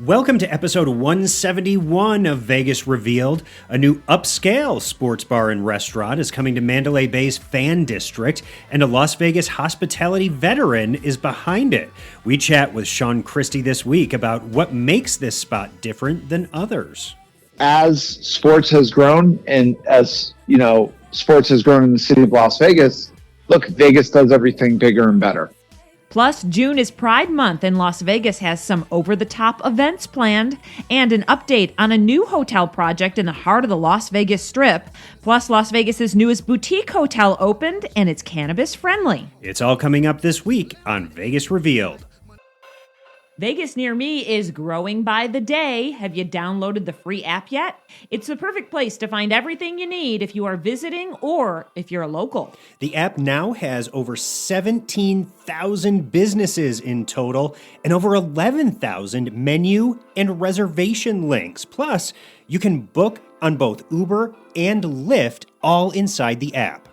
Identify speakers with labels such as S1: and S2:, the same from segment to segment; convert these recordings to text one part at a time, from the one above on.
S1: Welcome to episode 171 of Vegas Revealed. A new upscale sports bar and restaurant is coming to Mandalay Bay's Fan District, and a Las Vegas hospitality veteran is behind it. We chat with Sean Christie this week about what makes this spot different than others.
S2: As sports has grown, and as sports has grown in the city of Las Vegas, look, Vegas does everything bigger and better.
S3: Plus, June is Pride Month, and Las Vegas has some over-the-top events planned, and an update on a new hotel project in the heart of the Las Vegas Strip. Plus, Las Vegas's newest boutique hotel opened, and it's cannabis-friendly.
S1: It's all coming up this week on Vegas Revealed.
S3: Vegas Near Me is growing by the day. Have you downloaded the free app yet? It's the perfect place to find everything you need if you are visiting or if you're a local.
S1: The app now has over 17,000 businesses in total and over 11,000 menu and reservation links. Plus, you can book on both Uber and Lyft all inside the app.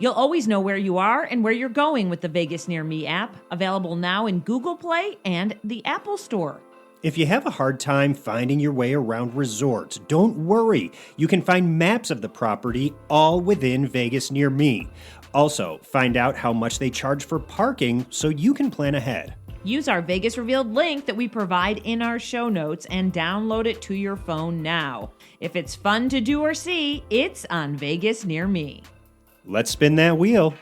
S3: You'll always know where you are and where you're going with the Vegas Near Me app, available now in Google Play and the Apple Store.
S1: If you have a hard time finding your way around resorts, don't worry. You can find maps of the property all within Vegas Near Me. Also, find out how much they charge for parking so you can plan ahead.
S3: Use our Vegas Revealed link that we provide in our show notes and download it to your phone now. If it's fun to do or see, it's on Vegas Near Me.
S1: Let's spin that wheel.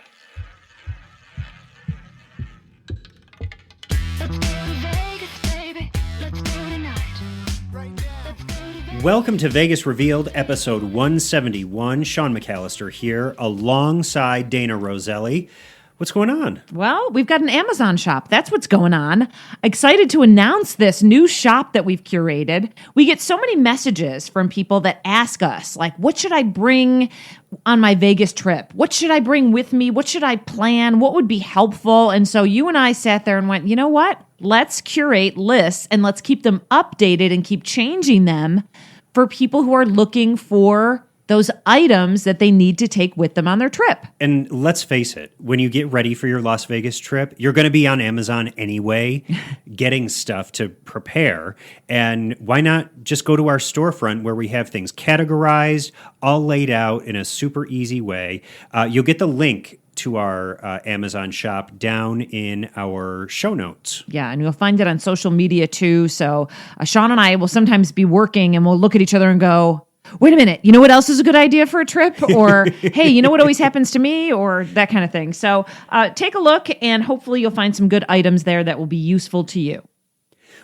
S1: Welcome to Vegas Revealed, episode 171. Sean McAllister here, alongside Dana Roselli. What's going on?
S3: Well, we've got an Amazon shop. That's what's going on. Excited to announce this new shop that we've curated. We get so many messages from people that ask us, like, what should I bring on my Vegas trip? What should I bring with me? What should I plan? What would be helpful? And so you and I sat there and went, you know what? Let's curate lists and let's keep them updated and keep changing them for people who are looking for those items that they need to take with them on their trip.
S1: And let's face it, when you get ready for your Las Vegas trip, you're going to be on Amazon anyway, getting stuff to prepare. And why not just go to our storefront where we have things categorized, all laid out in a super easy way. You'll get the link to our Amazon shop down in our show notes.
S3: Yeah, and you'll find it on social media too. So Sean and I will sometimes be working and we'll look at each other and go, wait a minute, you know what else is a good idea for a trip? Or, hey, you know what always happens to me? Or that kind of thing. So take a look and hopefully you'll find some good items there that will be useful to you.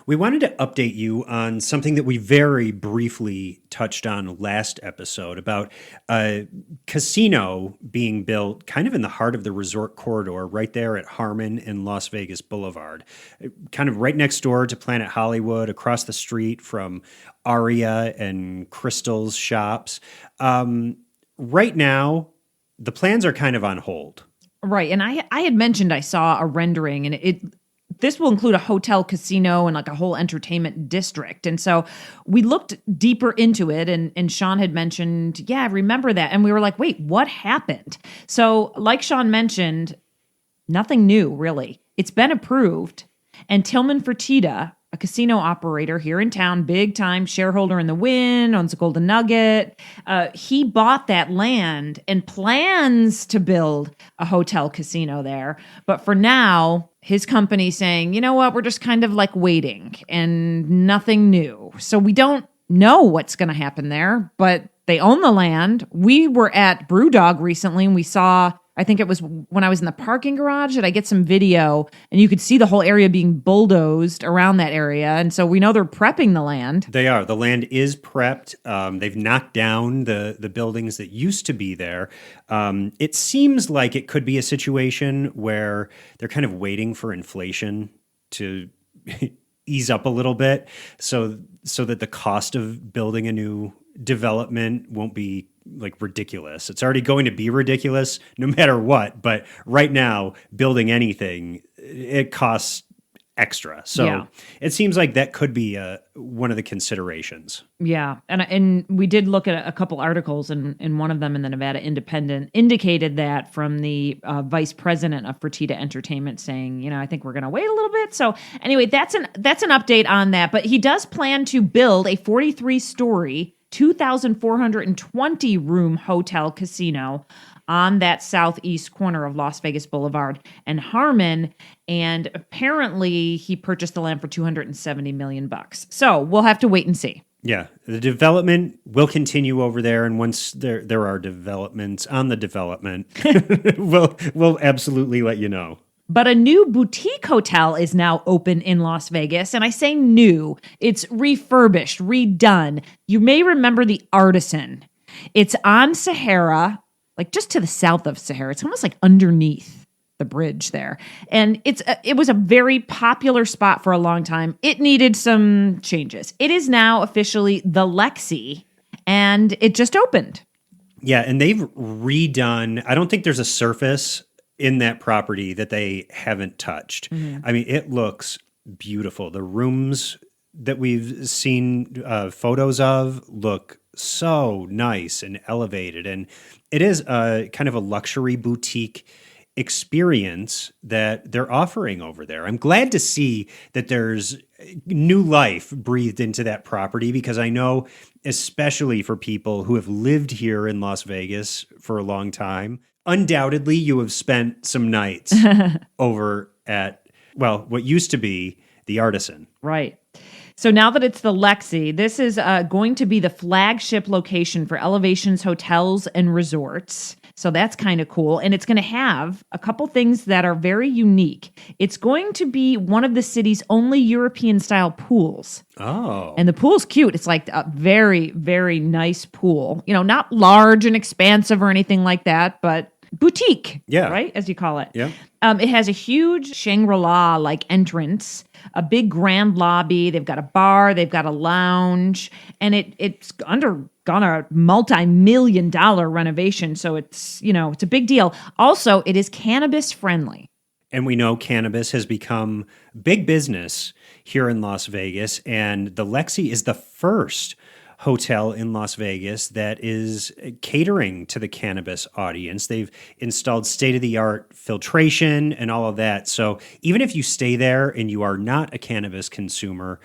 S1: We wanted to update you on something that we very briefly touched on last episode about a casino being built kind of in the heart of the resort corridor right there at Harmon and Las Vegas Boulevard, kind of right next door to Planet Hollywood, across the street from Aria and Crystal's shops. Right now, the plans are kind of on hold.
S3: Right. And I had mentioned I saw a rendering and this will include a hotel, casino, and like a whole entertainment district. And so we looked deeper into it, and Sean had mentioned, yeah, I remember that. And we were like, wait, what happened? So like Sean mentioned, nothing new, really. It's been approved. And Tilman Fertitta, a casino operator here in town, big time shareholder in the Wynn, owns a Golden Nugget. He bought that land and plans to build a hotel casino there. But for now, his company's saying, you know what, we're just kind of like waiting and nothing new. So we don't know what's going to happen there, but they own the land. We were at Brewdog recently and we saw, I think it was when I was in the parking garage, that I get some video and you could see the whole area being bulldozed around that area. And so we know they're prepping the land.
S1: They are. The land is prepped. They've knocked down the buildings that used to be there. It seems like it could be a situation where they're kind of waiting for inflation to ease up a little bit so that the cost of building a new development won't be like ridiculous. It's already going to be ridiculous no matter what. But right now, building anything, it costs extra. So
S3: Yeah.
S1: it seems like that could be one of the considerations.
S3: Yeah, and we did look at a couple articles, and one of them in the Nevada Independent indicated that from the vice president of Fertitta Entertainment, saying, I think we're going to wait a little bit. So anyway, that's an update on that. But he does plan to build a 43-story, 2,420 room hotel casino on that southeast corner of Las Vegas Boulevard and Harmon. And apparently he purchased the land for $270 million. So we'll have to wait and see.
S1: Yeah, the development will continue over there, and once there are developments on the development, we'll absolutely let you know.
S3: But a new boutique hotel is now open in Las Vegas. And I say new, it's refurbished, redone. You may remember the Artisan. It's on Sahara, like just to the south of Sahara. It's almost like underneath the bridge there. And it was a very popular spot for a long time. It needed some changes. It is now officially the Lexi, and it just opened.
S1: Yeah, and they've redone, I don't think there's a surface in that property that they haven't touched. Mm-hmm. I mean, it looks beautiful. The rooms that we've seen photos of look so nice and elevated. And it is a kind of a luxury boutique experience that they're offering over there. I'm glad to see that there's new life breathed into that property, because I know, especially for people who have lived here in Las Vegas for a long time, undoubtedly you have spent some nights over at, what used to be the Artisan.
S3: Right. So now that it's the Lexi, this is going to be the flagship location for Elevations Hotels and Resorts. So that's kind of cool. And it's going to have a couple things that are very unique. It's going to be one of the city's only European-style pools.
S1: Oh.
S3: And the pool's cute. It's like a very, very nice pool. Not large and expansive or anything like that, but boutique, right? As you call it.
S1: Yeah.
S3: It has a huge Shangri-La like entrance, a big grand lobby. They've got a bar, they've got a lounge, and it's undergone a multi-million-dollar renovation. So it's a big deal. Also, it is cannabis friendly.
S1: And we know cannabis has become big business here in Las Vegas, and the Lexi is the first hotel in Las Vegas that is catering to the cannabis audience. They've installed state-of-the-art filtration and all of that. So even if you stay there and you are not a cannabis consumer,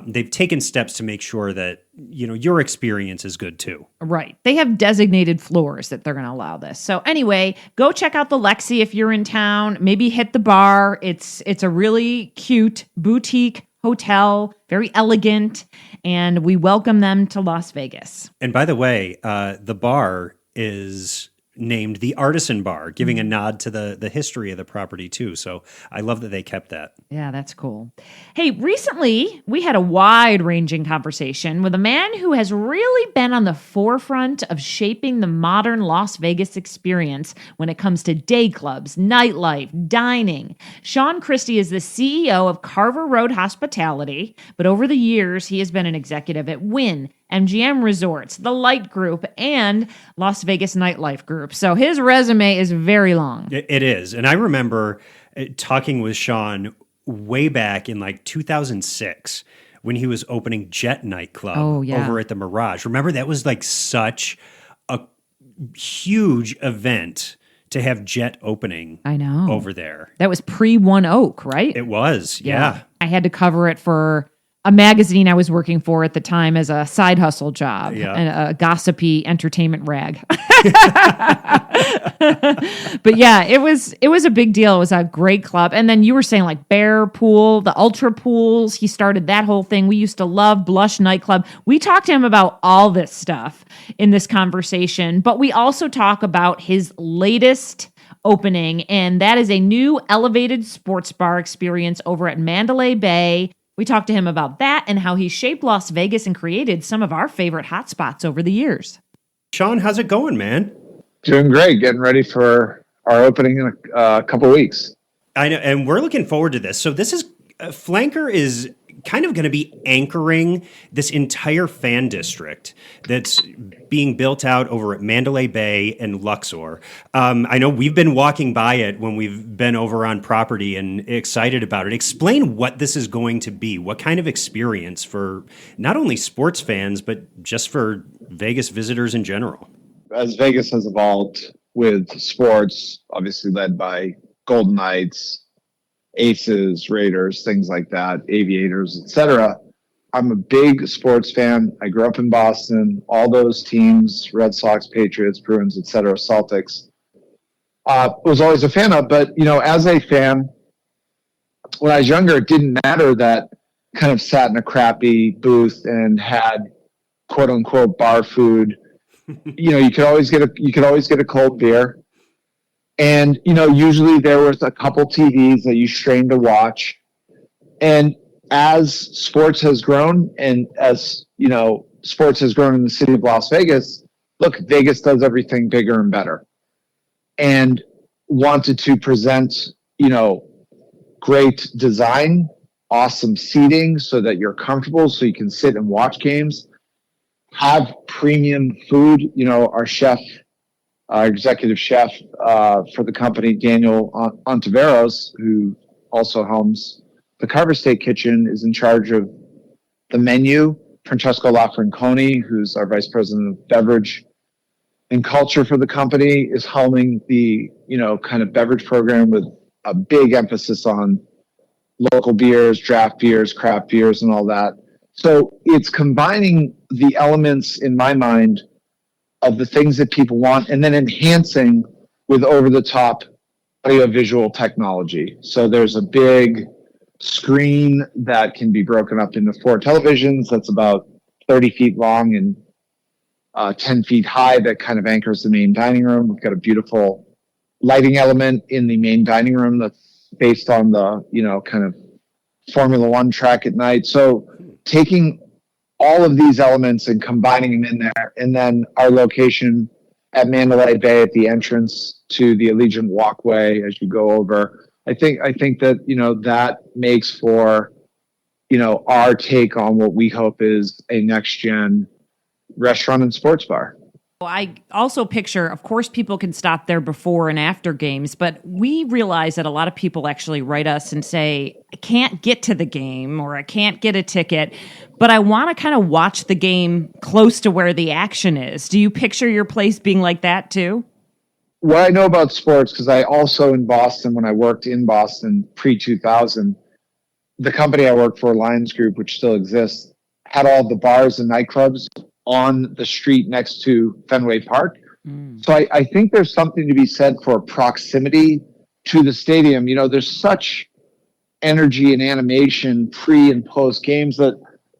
S1: they've taken steps to make sure that your experience is good too.
S3: Right. They have designated floors that they're going to allow this. So anyway, go check out the Lexi if you're in town. Maybe hit the bar. It's a really cute boutique hotel, very elegant, and we welcome them to Las Vegas.
S1: And by the way, the bar is named the Artisan Bar, giving a nod to the history of the property too. So I love that they kept that.
S3: Yeah, that's cool. Hey, recently we had a wide-ranging conversation with a man who has really been on the forefront of shaping the modern Las Vegas experience when it comes to day clubs, nightlife, dining. Sean Christie is the CEO of Carver Road Hospitality, but over the years he has been an executive at Wynn, MGM Resorts, The Light Group, and Las Vegas Nightlife Group. So his resume is very long.
S1: It is. And I remember talking with Sean way back in like 2006 when he was opening Jet nightclub over at the Mirage. Remember, that was like such a huge event to have Jet opening over there.
S3: That was pre-One Oak, right?
S1: It was, yeah.
S3: I had to cover it for a magazine I was working for at the time as a side hustle job, a gossipy entertainment rag. But yeah, it was a big deal. It was a great club. And then you were saying like Bear Pool, the Ultra Pools. He started that whole thing. We used to love Blush Nightclub. We talked to him about all this stuff in this conversation, but we also talk about his latest opening, and that is a new elevated sports bar experience over at Mandalay Bay. We talked to him about that and how he shaped Las Vegas and created some of our favorite hotspots over the years.
S1: Sean, how's it going, man?
S2: Doing great. Getting ready for our opening in a couple of weeks.
S1: I know, and we're looking forward to this. So this is Flanker is kind of going to be anchoring this entire fan district that's being built out over at Mandalay Bay and Luxor. I know we've been walking by it when we've been over on property and excited about it. Explain what this is going to be. What kind of experience for not only sports fans, but just for Vegas visitors in general?
S2: As Vegas has evolved with sports, obviously led by Golden Knights, Aces, Raiders, things like that, Aviators, etc. I'm a big sports fan. I grew up in Boston. All those teams, Red Sox, Patriots, Bruins, etc., Celtics, was always a fan of. But, as a fan, when I was younger, it didn't matter that kind of sat in a crappy booth and had quote unquote bar food. You could always get a cold beer. And, usually there was a couple TVs that you strained to watch. And as sports has grown and as, sports has grown in the city of Las Vegas, look, Vegas does everything bigger and better and wanted to present, great design, awesome seating so that you're comfortable so you can sit and watch games, have premium food. Our chef, our executive chef for the company, Daniel Ontiveros, who also helms the Carver State Kitchen, is in charge of the menu. Francesco Lafranconi, who's our vice president of beverage and culture for the company, is helming the kind of beverage program with a big emphasis on local beers, draft beers, craft beers, and all that. So it's combining the elements in my mind of the things that people want and then enhancing with over-the-top audio-visual technology. So there's a big screen that can be broken up into 4 televisions that's about 30 feet long and 10 feet high that kind of anchors the main dining room. We've got a beautiful lighting element in the main dining room that's based on the, kind of Formula One track at night. So taking all of these elements and combining them in there, and then our location at Mandalay Bay at the entrance to the Allegiant Walkway as you go over. I think that that makes for our take on what we hope is a next gen restaurant and sports bar.
S3: I also picture, of course, people can stop there before and after games, but we realize that a lot of people actually write us and say, I can't get to the game or I can't get a ticket, but I want to kind of watch the game close to where the action is. Do you picture your place being like that too?
S2: What I know about sports, because I also in Boston, when I worked in Boston pre-2000, the company I worked for, Lions Group, which still exists, had all the bars and nightclubs on the street next to Fenway Park. So I think there's something to be said for proximity to the stadium. There's such energy and animation pre and post games that,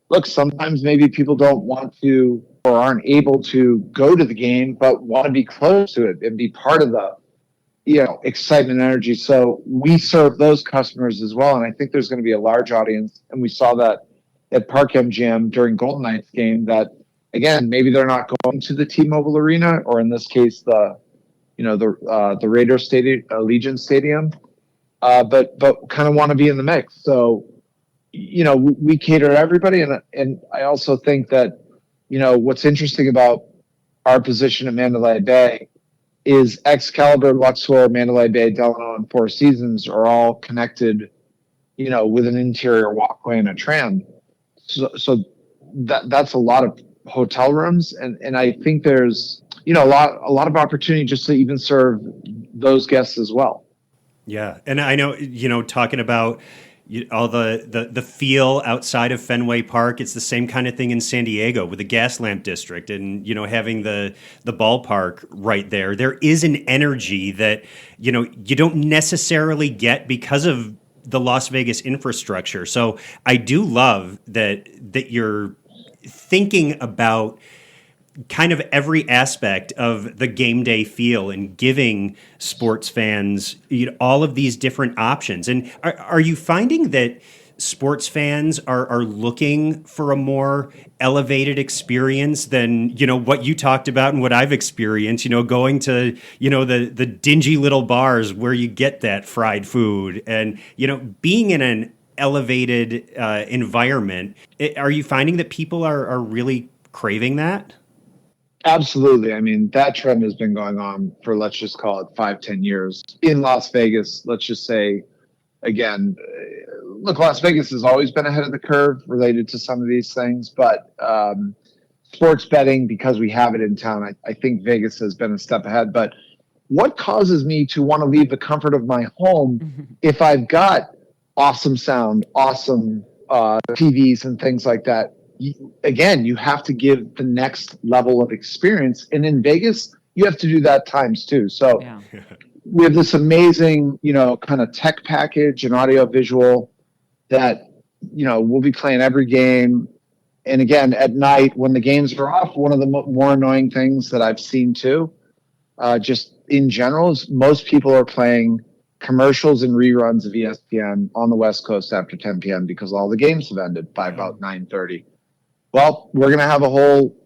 S2: look, sometimes maybe people don't want to or aren't able to go to the game, but want to be close to it and be part of the, excitement and energy. So we serve those customers as well. And I think there's going to be a large audience. And we saw that at Park MGM during Golden Knights game that, again, maybe they're not going to the T-Mobile Arena, or in this case, the Raiders Stadium, Allegiant Stadium, but kind of want to be in the mix. So, we cater to everybody, and I also think that what's interesting about our position at Mandalay Bay is Excalibur, Luxor, Mandalay Bay, Delano, and Four Seasons are all connected, with an interior walkway and a tram. So that's a lot of hotel rooms, and I think there's a lot of opportunity just to even serve those guests as well.
S1: Yeah, and I know talking about all the feel outside of Fenway Park, it's the same kind of thing in San Diego with the Gaslamp District and having the ballpark right there. There is an energy that you don't necessarily get because of the Las Vegas infrastructure. So I do love that you're thinking about kind of every aspect of the game day feel and giving sports fans all of these different options. And are you finding that sports fans are looking for a more elevated experience than, what you talked about and what I've experienced, going to, the dingy little bars where you get that fried food and, being in an elevated environment. Are you finding that people are really craving that?
S2: Absolutely. I mean, that trend has been going on for, let's just call it 5, 10 years in Las Vegas. Let's just say, again, look, Las Vegas has always been ahead of the curve related to some of these things, but sports betting, because we have it in town, I think Vegas has been a step ahead. But what causes me to want to leave the comfort of my home if I've got awesome sound, awesome TVs and things like that? Again, you have to give the next level of experience. And in Vegas, you have to do that times two. So
S3: Yeah.
S2: we have this amazing, kind of tech package and audio visual that, we'll be playing every game. And again, at night when the games are off, one of the more annoying things that I've seen too, just in general, is most people are playing commercials and reruns of ESPN on the West Coast after 10 p.m. because all the games have ended by about 9:30. Well, we're going to have a whole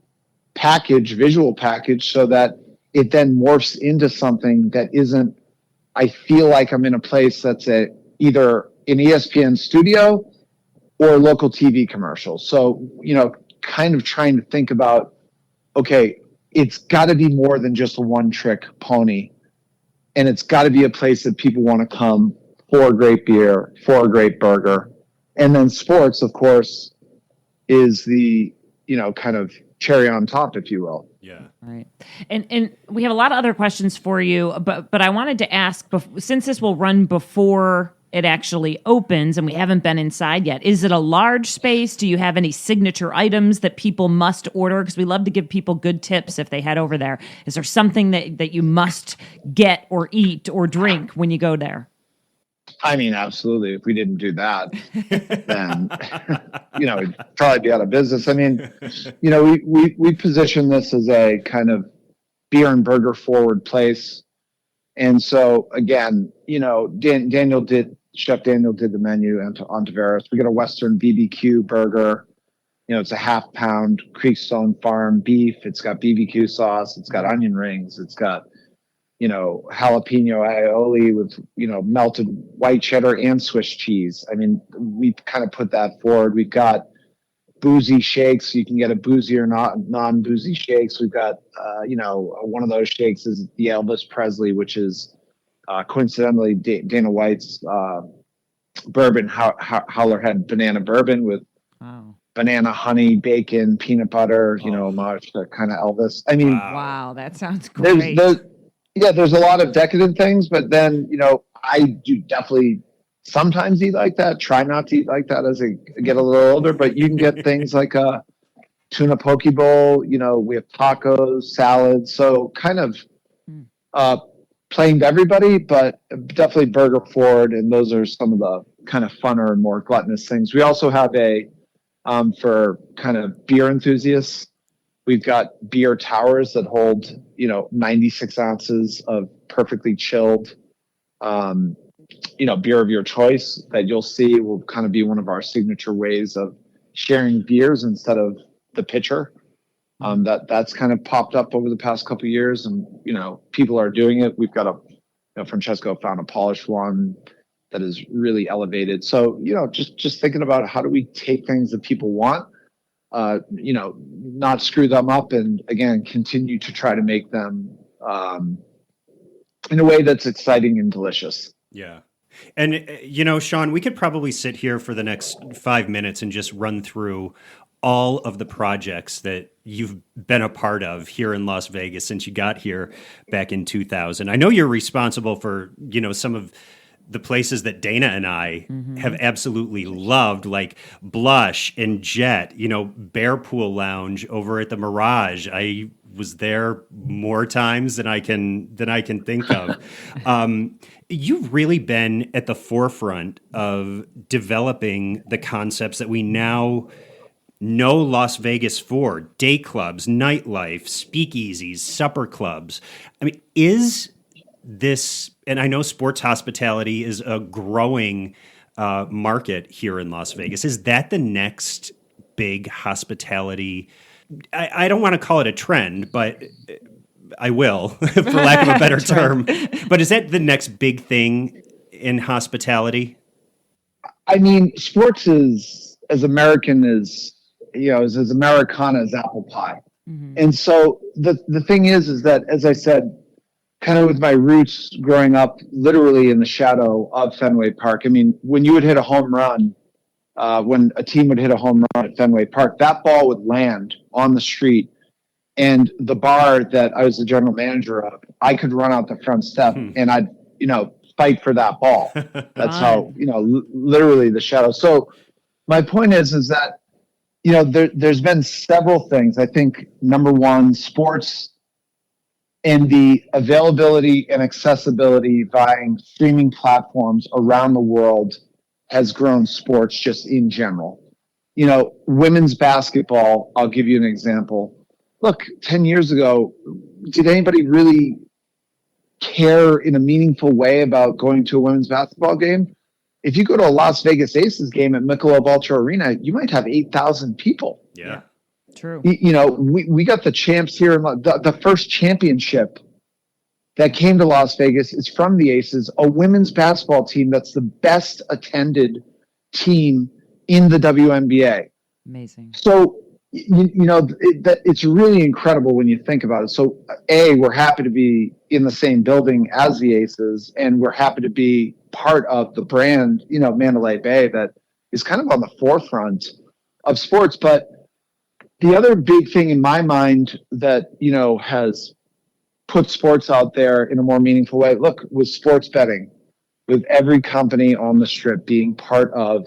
S2: visual package, so that it then morphs into something that isn't, I feel like I'm in a place that's either an ESPN studio or local TV commercial. So, kind of trying to think about, okay, it's got to be more than just a one-trick pony. And it's got to be a place that people want to come for a great beer, for a great burger. And then sports, of course, is the, kind of cherry on top, if you will.
S1: Yeah.
S3: Right. And we have a lot of other questions for you, but I wanted to ask, since this will run before it actually opens and we haven't been inside yet, is it a large space? Do you have any signature items that people must order? Because we love to give people good tips if they head over there. Is there something that you must get or eat or drink when you go there?
S2: I mean, absolutely. If we didn't do that, then, we'd probably be out of business. I mean, we position this as a kind of beer and burger forward place. And so again, Chef Daniel did the menu on Tavares. We got a Western BBQ burger. It's a 1/2 pound Creekstone Farm beef. It's got BBQ sauce. It's got onion rings. It's got, jalapeno aioli with, melted white cheddar and Swiss cheese. I mean, we kind of put that forward. We've got boozy shakes. You can get a boozy or not non-boozy shakes. We've got, one of those shakes is the Elvis Presley, which is coincidentally Dana White's bourbon, Howlerhead banana bourbon with banana, honey, bacon, peanut butter, homage to kind of Elvis. I mean,
S3: wow, that sounds great.
S2: There's a lot of decadent things, but then, I do definitely sometimes eat like that. Try not to eat like that as I get a little older, but you can get things like a tuna poke bowl. We have tacos, salads. So kind of playing to everybody, but definitely burger forward. And those are some of the kind of funner and more gluttonous things. We also have for kind of beer enthusiasts, we've got beer towers that hold, 96 ounces of perfectly chilled, beer of your choice that you'll see will kind of be one of our signature ways of sharing beers instead of the pitcher. That's kind of popped up over the past couple of years, and people are doing it. We've got Francesco found a polished one that is really elevated. So just thinking about how do we take things that people want, not screw them up, and again continue to try to make them in a way that's exciting and delicious.
S1: Yeah. And, Sean, we could probably sit here for the next 5 minutes and just run through all of the projects that you've been a part of here in Las Vegas since you got here back in 2000. I know you're responsible for, some of the places that Dana and I have absolutely loved, like Blush and Jet, Bear Pool Lounge over at the Mirage. I was there more times than I can think of. You've really been at the forefront of developing the concepts that we now know Las Vegas for: day clubs, nightlife, speakeasies, supper clubs. I mean, is this, and I know sports hospitality is a growing market here in Las Vegas, is that the next big hospitality? I don't want to call it a trend, but I will, for lack of a better term. But is that the next big thing in hospitality?
S2: I mean, sports is as American as, is as Americana as apple pie.
S3: Mm-hmm.
S2: And so the thing is that, as I said, kind of with my roots growing up literally in the shadow of Fenway Park. I mean, when you would hit a home run, when a team would hit a home run at Fenway Park, that ball would land on the street. And the bar that I was the general manager of, I could run out the front step and I'd, fight for that ball. That's how, literally the shadow. So my point is that, there's been several things. I think number one, sports and the availability and accessibility via streaming platforms around the world has grown sports just in general. Women's basketball, I'll give you an example. Look, 10 years ago, did anybody really care in a meaningful way about going to a women's basketball game? If you go to a Las Vegas Aces game at Michelob Ultra Arena, you might have 8,000 people.
S1: Yeah.
S3: True.
S2: We got the champs here. The first championship that came to Las Vegas is from the Aces, a women's basketball team that's the best attended team in the WNBA.
S3: Amazing.
S2: So, it's really incredible when you think about it. So, we're happy to be in the same building as the Aces, and we're happy to be part of the brand, Mandalay Bay, that is kind of on the forefront of sports. But the other big thing in my mind that, has put sports out there in a more meaningful way, was sports betting, with every company on the Strip being part of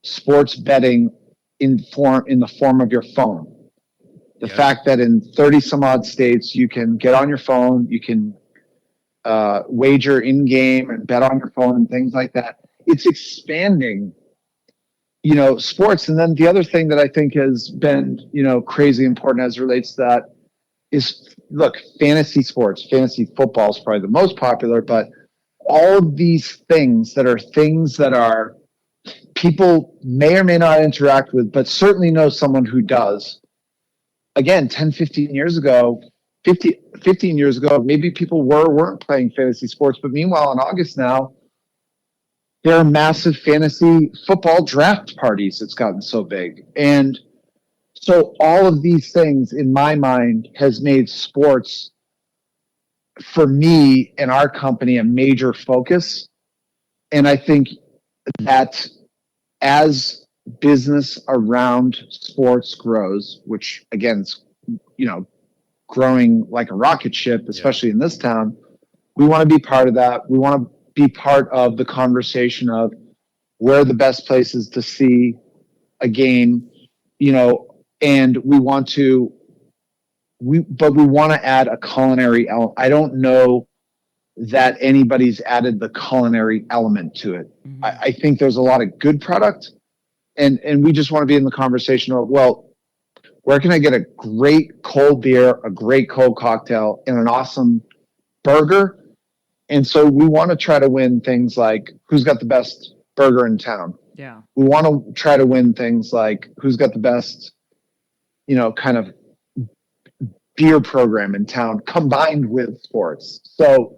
S2: sports betting in the form of your phone. The fact that in 30 some odd states, you can get on your phone, you can wager in game and bet on your phone and things like that. It's expanding, sports. And then the other thing that I think has been, crazy important as it relates to that is, fantasy sports, fantasy football is probably the most popular, but all of these things that are people may or may not interact with, but certainly know someone who does. Again, 10, 15 years ago, maybe people weren't playing fantasy sports, but meanwhile in August now, there are massive fantasy football draft parties. It's gotten so big. And so all of these things in my mind has made sports, for me and our company, a major focus. And I think that as business around sports grows, which again is, growing like a rocket ship, especially in this town, we want to be part of that. We want to be part of the conversation of where are the best places to see a game, and we want to add a culinary element. I don't know that anybody's added the culinary element to it. Mm-hmm. I think there's a lot of good product, and we just want to be in the conversation of, well, where can I get a great cold beer, a great cold cocktail, and an awesome burger? And so we want to try to win things like who's got the best burger in town.
S3: Yeah.
S2: We want to try to win things like who's got the best, kind of beer program in town combined with sports. So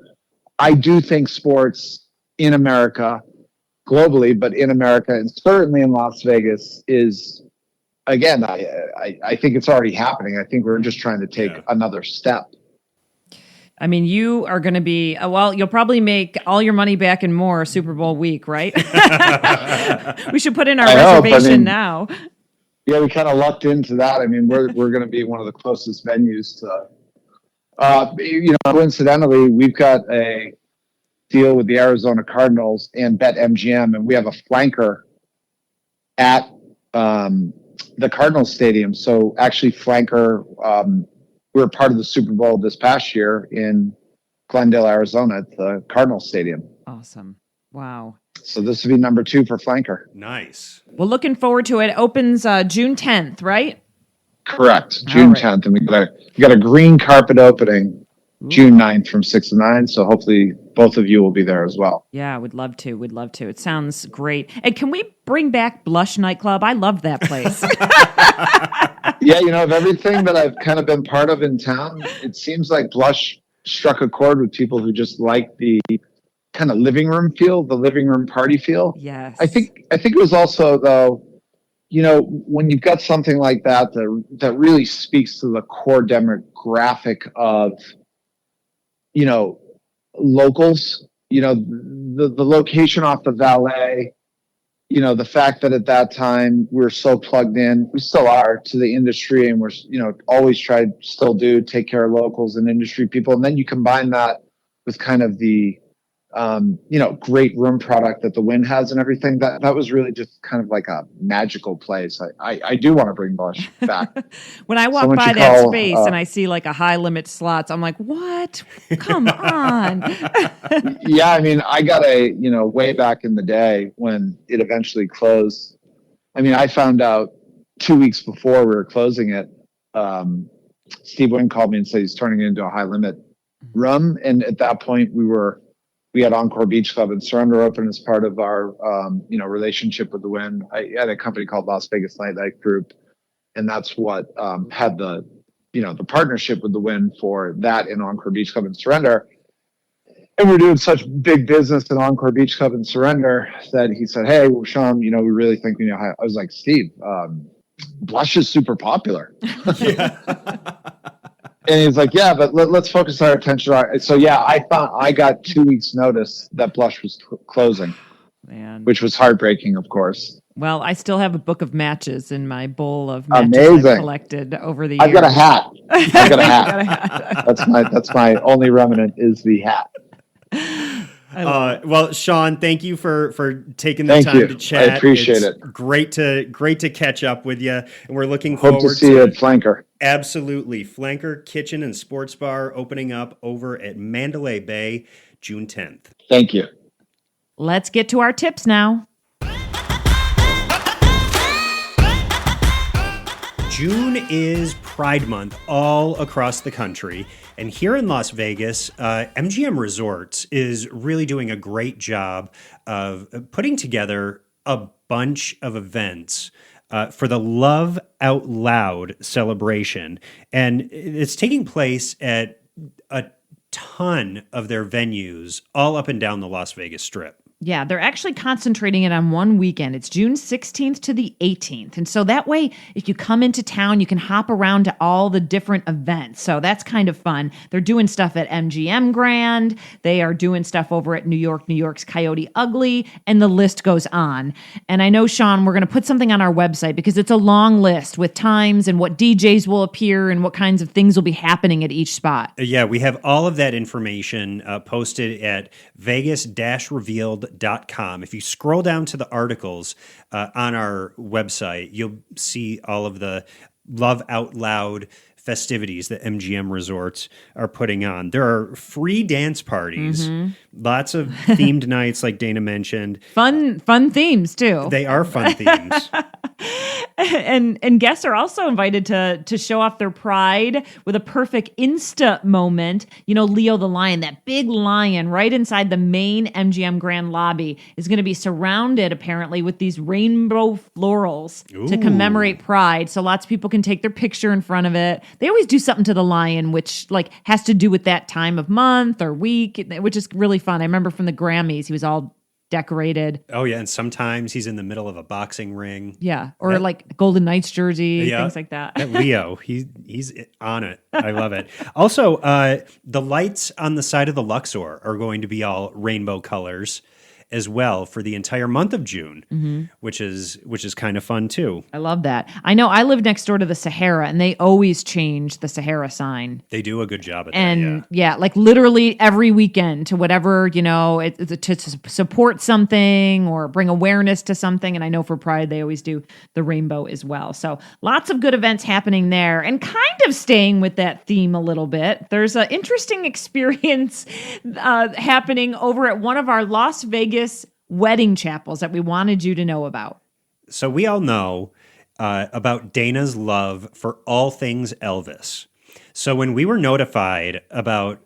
S2: I do think sports in America, globally, but in America and certainly in Las Vegas is, again, I think it's already happening. I think we're just trying to take another step.
S3: I mean, you are going to be, you'll probably make all your money back and more Super Bowl week, right? We should put in our reservation now.
S2: Yeah, we kind of lucked into that. I mean, we're going to be one of the closest venues to, coincidentally, we've got a deal with the Arizona Cardinals and BetMGM, and we have a flanker at the Cardinals Stadium. So actually, flanker, we were part of the Super Bowl this past year in Glendale, Arizona at the Cardinals Stadium.
S3: Awesome. Wow.
S2: So this would be number 2 for flanker.
S1: Nice.
S3: Well, looking forward to it. It opens June 10th, right?
S2: Correct. June 10th. And we got a green carpet opening June 9th from 6 to 9. So hopefully both of you will be there as well.
S3: Yeah, we'd love to. We'd love to. It sounds great. And can we bring back Blush Nightclub? I love that place.
S2: Yeah, of everything that I've kind of been part of in town, it seems like Blush struck a chord with people who just like the kind of living room feel, the living room party feel.
S3: Yes.
S2: I think it was also, though, when you've got something like that really speaks to the core demographic of, locals, the location off the valet, the fact that at that time we're so plugged in, we still are, to the industry, and we're, always still do take care of locals and industry people. And then you combine that with kind of the, great room product that the Wynn has and everything. That was really just kind of like a magical place. I do want to bring Blush back.
S3: When I walk by that space and I see like a high limit slots, I'm like, what? Come on.
S2: Yeah, I mean, I got way back in the day when it eventually closed. I mean, I found out 2 weeks before we were closing it. Steve Wynn called me and said he's turning it into a high limit room. And at that point we had Encore Beach Club and Surrender open as part of our, relationship with the Wynn. I had a company called Las Vegas Nightlife Group, and that's what had the partnership with the Wynn for that in Encore Beach Club and Surrender. And we're doing such big business in Encore Beach Club and Surrender that he said, "Hey, well, Sean, we really think we know how." I was like, "Steve, Blush is super popular." And he's like, "Yeah, but let's focus our attention on." So yeah, I got 2 weeks notice that Blush was closing, which was heartbreaking, of course.
S3: Well, I still have a book of matches in my bowl of matches I've collected over the years.
S2: I've got a hat. That's my only remnant is the hat.
S1: Well, Sean, thank you for taking the time to chat.
S2: I appreciate it.
S1: Great to catch up with you, and we're looking
S2: forward to see you at Flanker.
S1: Absolutely, Flanker Kitchen and Sports Bar opening up over at Mandalay Bay, June 10th.
S2: Thank you.
S3: Let's get to our tips now.
S1: June is Pride Month all across the country. And here in Las Vegas, MGM Resorts is really doing a great job of putting together a bunch of events for the Love Out Loud celebration. And it's taking place at a ton of their venues all up and down the Las Vegas Strip.
S3: Yeah, they're actually concentrating it on one weekend. It's June 16th to the 18th. And so that way, if you come into town, you can hop around to all the different events. So that's kind of fun. They're doing stuff at MGM Grand. They are doing stuff over at New York's Coyote Ugly, and the list goes on. And I know, Sean, we're going to put something on our website because it's a long list with times and what DJs will appear and what kinds of things will be happening at each spot.
S1: Yeah, we have all of that information posted at vegas-revealed.com. If you scroll down to the articles on our website, you'll see all of the Love Out Loud festivities that MGM Resorts are putting on. There are free dance parties, lots of themed nights like Dana mentioned.
S3: Fun themes too.
S1: They are fun themes.
S3: And guests are also invited to show off their pride with a perfect Insta moment. Leo the lion, that big lion right inside the main MGM Grand lobby, is going to be surrounded apparently with these rainbow florals to commemorate Pride. So lots of people can take their picture in front of it. They always do something to the lion, which has to do with that time of month or week, which is really fun. I remember from the Grammys, he was all decorated.
S1: Oh yeah, and sometimes he's in the middle of a boxing ring.
S3: Yeah, or like Golden Knights jersey, things like that.
S1: Leo, he's on it. I love it. Also, the lights on the side of the Luxor are going to be all rainbow colors as well for the entire month of June, which is kind of fun too.
S3: I love that. I know I live next door to the Sahara, and they always change the Sahara sign.
S1: They do a good job at that.
S3: And like literally every weekend to whatever, to support something or bring awareness to something. And I know for Pride, they always do the rainbow as well. So lots of good events happening there, and kind of staying with that theme a little bit. There's an interesting experience happening over at one of our Las Vegas wedding chapels that we wanted you to know about.
S1: So we all know about Dana's love for all things Elvis. So when we were notified about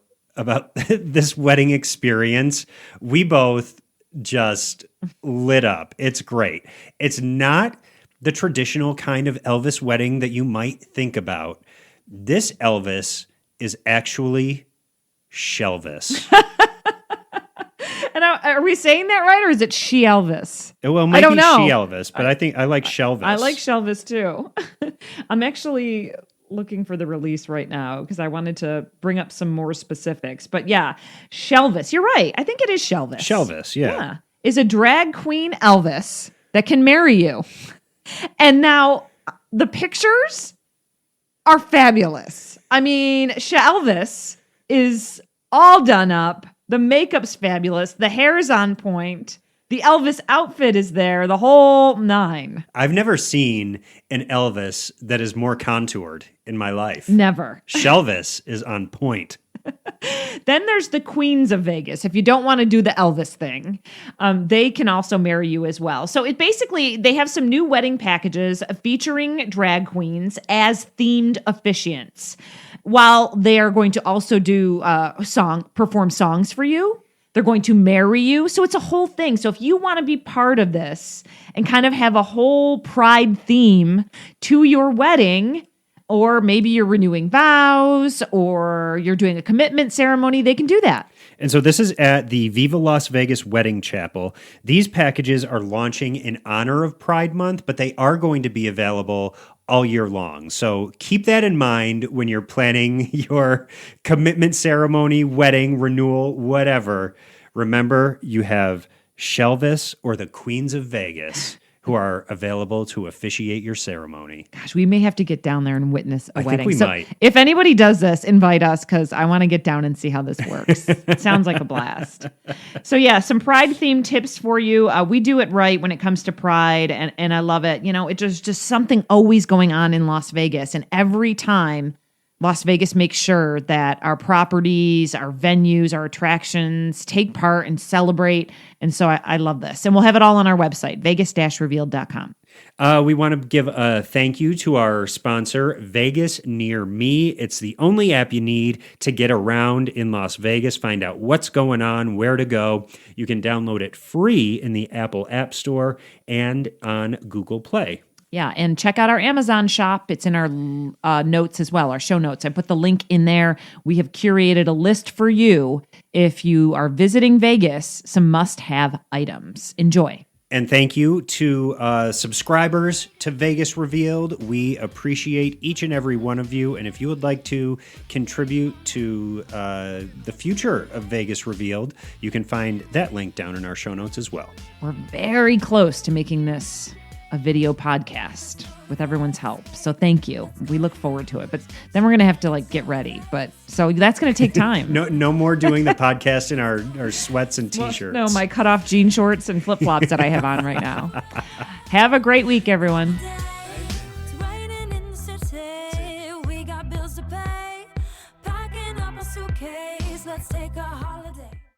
S1: this wedding experience, we both just lit up. It's great. It's not the traditional kind of Elvis wedding that you might think about. This Elvis is actually ShElvis.
S3: And are we saying that right, or is it ShElvis?
S1: Well,
S3: I
S1: maybe
S3: don't know.
S1: ShElvis, but I think I like ShElvis.
S3: I like ShElvis too. I'm actually looking for the release right now because I wanted to bring up some more specifics. But yeah, ShElvis. You're right. I think it is ShElvis.
S1: ShElvis, yeah.
S3: Is a drag queen Elvis that can marry you. And now the pictures are fabulous. I mean, ShElvis is all done up. The makeup's fabulous. The hair's on point. The Elvis outfit is there, the whole nine.
S1: I've never seen an Elvis that is more contoured in my life.
S3: Never.
S1: ShElvis is on point.
S3: Then there's the Queens of Vegas. If you don't want to do the Elvis thing, they can also marry you as well. So it basically, they have some new wedding packages featuring drag queens as themed officiants, while they are going to also do perform songs for you. They're going to marry you. So it's a whole thing. So if you want to be part of this and kind of have a whole pride theme to your wedding, or maybe you're renewing vows, or you're doing a commitment ceremony, they can do that.
S1: And so this is at the Viva Las Vegas Wedding Chapel. These packages are launching in honor of Pride Month, but they are going to be available all year long. So keep that in mind when you're planning your commitment ceremony, wedding, renewal, whatever. Remember, you have ShElvis or the Queens of Vegas who are available to officiate your ceremony.
S3: Gosh, we may have to get down there and witness a wedding.
S1: I think we might.
S3: If anybody does this, invite us because I want to get down and see how this works. It sounds like a blast. So yeah, some Pride themed tips for you. We do it right when it comes to Pride, and I love it. You know, it's just something always going on in Las Vegas, and every time Las Vegas makes sure that our properties, our venues, our attractions take part and celebrate. And so I love this. And we'll have it all on our website, vegas-revealed.com.
S1: We want to give a thank you to our sponsor, Vegas Near Me. It's the only app you need to get around in Las Vegas, find out what's going on, where to go. You can download it free in the Apple App Store and on Google Play.
S3: Yeah, and check out our Amazon shop. It's in our notes as well, our show notes. I put the link in there. We have curated a list for you. If you are visiting Vegas, some must-have items. Enjoy.
S1: And thank you to subscribers to Vegas Revealed. We appreciate each and every one of you. And if you would like to contribute to the future of Vegas Revealed, you can find that link down in our show notes as well.
S3: We're very close to making this a video podcast with everyone's help. So thank you. We look forward to it. But then we're going to have to get ready. But so that's going to take time.
S1: No more doing the podcast in our sweats and t-shirts.
S3: Well, no, my cutoff jean shorts and flip-flops that I have on right now. Have a great week, everyone.